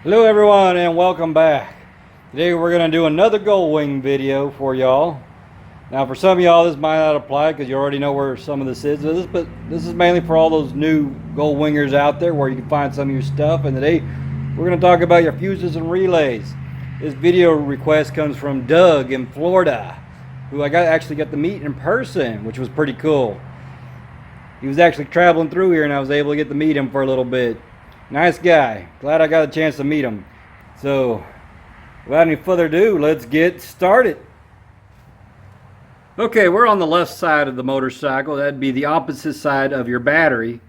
Hello everyone and welcome back. Today we're going to do another Goldwing video for y'all. Now for some of y'all this might not apply because you already know where some of this is, but this is mainly for all those new Goldwingers out there where you can find some of your stuff. And today we're going to talk about your fuses and relays. This video request comes from Doug in Florida, who I actually got to meet in person, which was pretty cool. He was actually traveling through here and I was able to get to meet him for a little bit. Nice guy. Glad I got a chance to meet him. So, without any further ado, let's get started. Okay, we're on the left side of the motorcycle. That'd be the opposite side of your battery.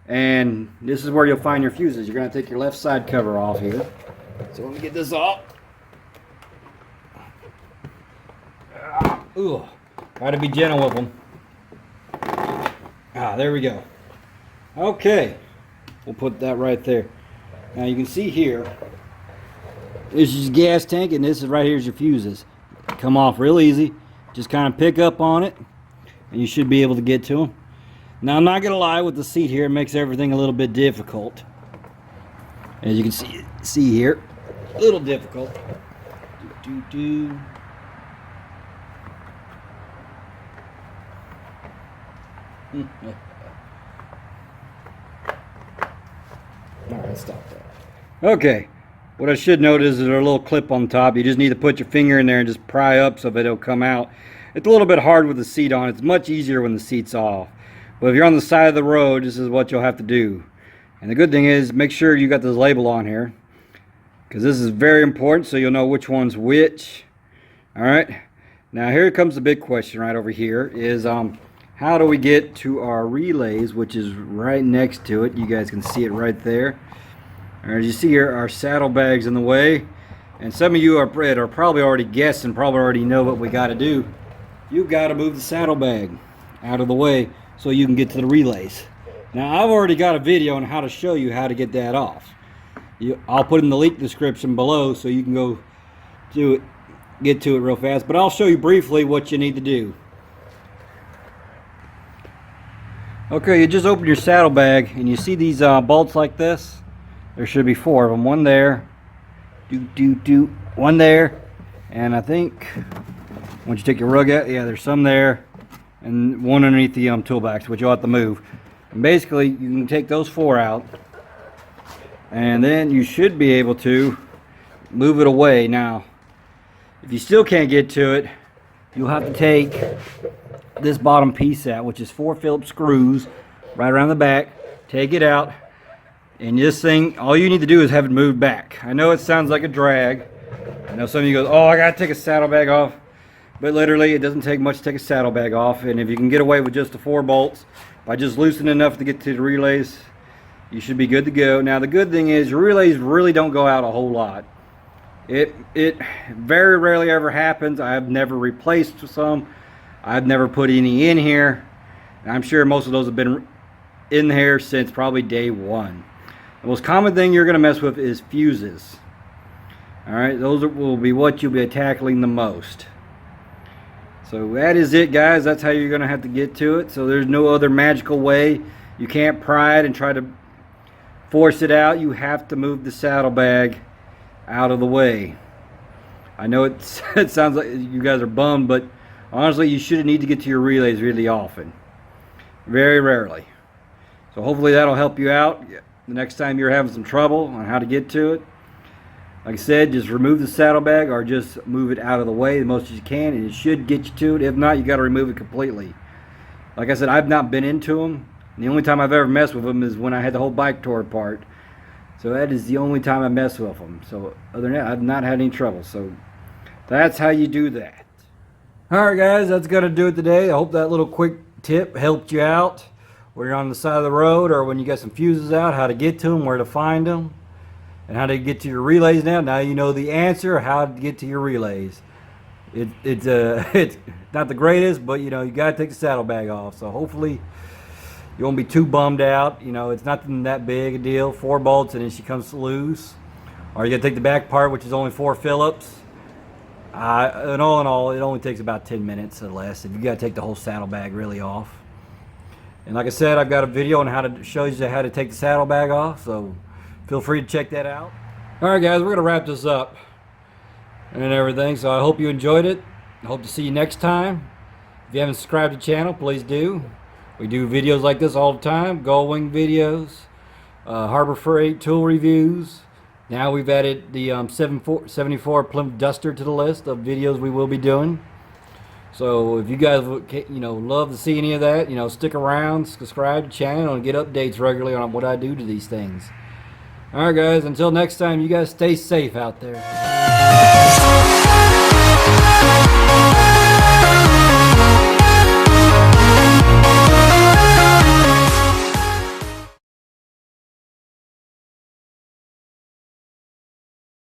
And this is where you'll find your fuses. You're going to take your left side cover off here. So let me get this off. Ooh, try to be gentle with them. There we go. Okay. We'll put that right there. Now you can see here, this is your gas tank and this is right here is your fuses. Come off real easy. Just kind of pick up on it and you should be able to get to them. Now I'm not going to lie, with the seat here, it makes everything a little bit difficult. As you can see here, a little difficult. Alright, stop that. Okay, what I should note is there's a little clip on top. You just need to put your finger in there and just pry up so that it'll come out. It's a little bit hard with the seat on. It's much easier when the seat's off. But if you're on the side of the road, this is what you'll have to do. And the good thing is, make sure you got this label on here, because this is very important so you'll know which one's which. Alright, now here comes the big question right over here is how do we get to our relays, which is right next to it. You guys can see it right there. As you see here, our saddlebags in the way. And some of you are probably already guessed and probably already know what we got to do. You've got to move the saddlebag out of the way so you can get to the relays. Now, I've already got a video on how to show you how to get that off. I'll put in the link description below so you can go do it, get to it real fast. But I'll show you briefly what you need to do. Okay, you just open your saddlebag and you see these bolts like this. There should be 4 of them. One there, one there, and I think once you take your rug out, yeah, there's some there, and one underneath the toolbox, which you'll have to move. And basically, you can take those 4 out, and then you should be able to move it away. Now, if you still can't get to it, you'll have to take this bottom piece out, which is 4 Phillips screws right around the back. Take it out, and this thing, all you need to do is have it moved back. I know it sounds like a drag. I know some of you go, oh, I gotta take a saddlebag off, but literally it doesn't take much to take a saddlebag off. And if you can get away with just the 4 bolts by just loosening enough to get to the relays, you should be good to go. Now the good thing is your relays really don't go out a whole lot. It very rarely ever happens. I've never replaced some. I've never put any in here. I'm sure most of those have been in here since probably day 1. The most common thing you're going to mess with is fuses. Alright, those will be what you'll be tackling the most. So that is it, guys. That's how you're going to have to get to it. So there's no other magical way. You can't pry it and try to force it out. You have to move the saddlebag out of the way. I know it sounds like you guys are bummed, but honestly, you shouldn't need to get to your relays really often. Very rarely. So hopefully that'll help you out the next time you're having some trouble on how to get to it. Like I said, just remove the saddlebag or just move it out of the way the most you can, and it should get you to it. If not, you got to remove it completely. Like I said, I've not been into them. And the only time I've ever messed with them is when I had the whole bike tore apart. So that is the only time I messed with them. So other than that, I've not had any trouble. So that's how you do that. Alright guys, that's going to do it today. I hope that little quick tip helped you out where you're on the side of the road or when you got some fuses out, how to get to them, where to find them, and how to get to your relays now. Now you know the answer, how to get to your relays. It's not the greatest, but you know, you got to take the saddlebag off. So hopefully you won't be too bummed out. You know, it's nothing that big a deal. 4 bolts and then she comes loose. Or you got to take the back part, which is only 4 Phillips. And all in all, it only takes about 10 minutes or less. If you got to take the whole saddlebag really off. And like I said, I've got a video on how to show you how to take the saddlebag off, so feel free to check that out. Alright guys, we're gonna wrap this up and everything, so I hope you enjoyed it. I hope to see you next time. If you haven't subscribed to the channel, please do. We do videos like this all the time, Goldwing videos, Harbor Freight tool reviews. Now we've added the 74 Plymouth Duster to the list of videos we will be doing. So if you guys love to see any of that, stick around, subscribe to the channel, and get updates regularly on what I do to these things. Alright guys, until next time, you guys stay safe out there.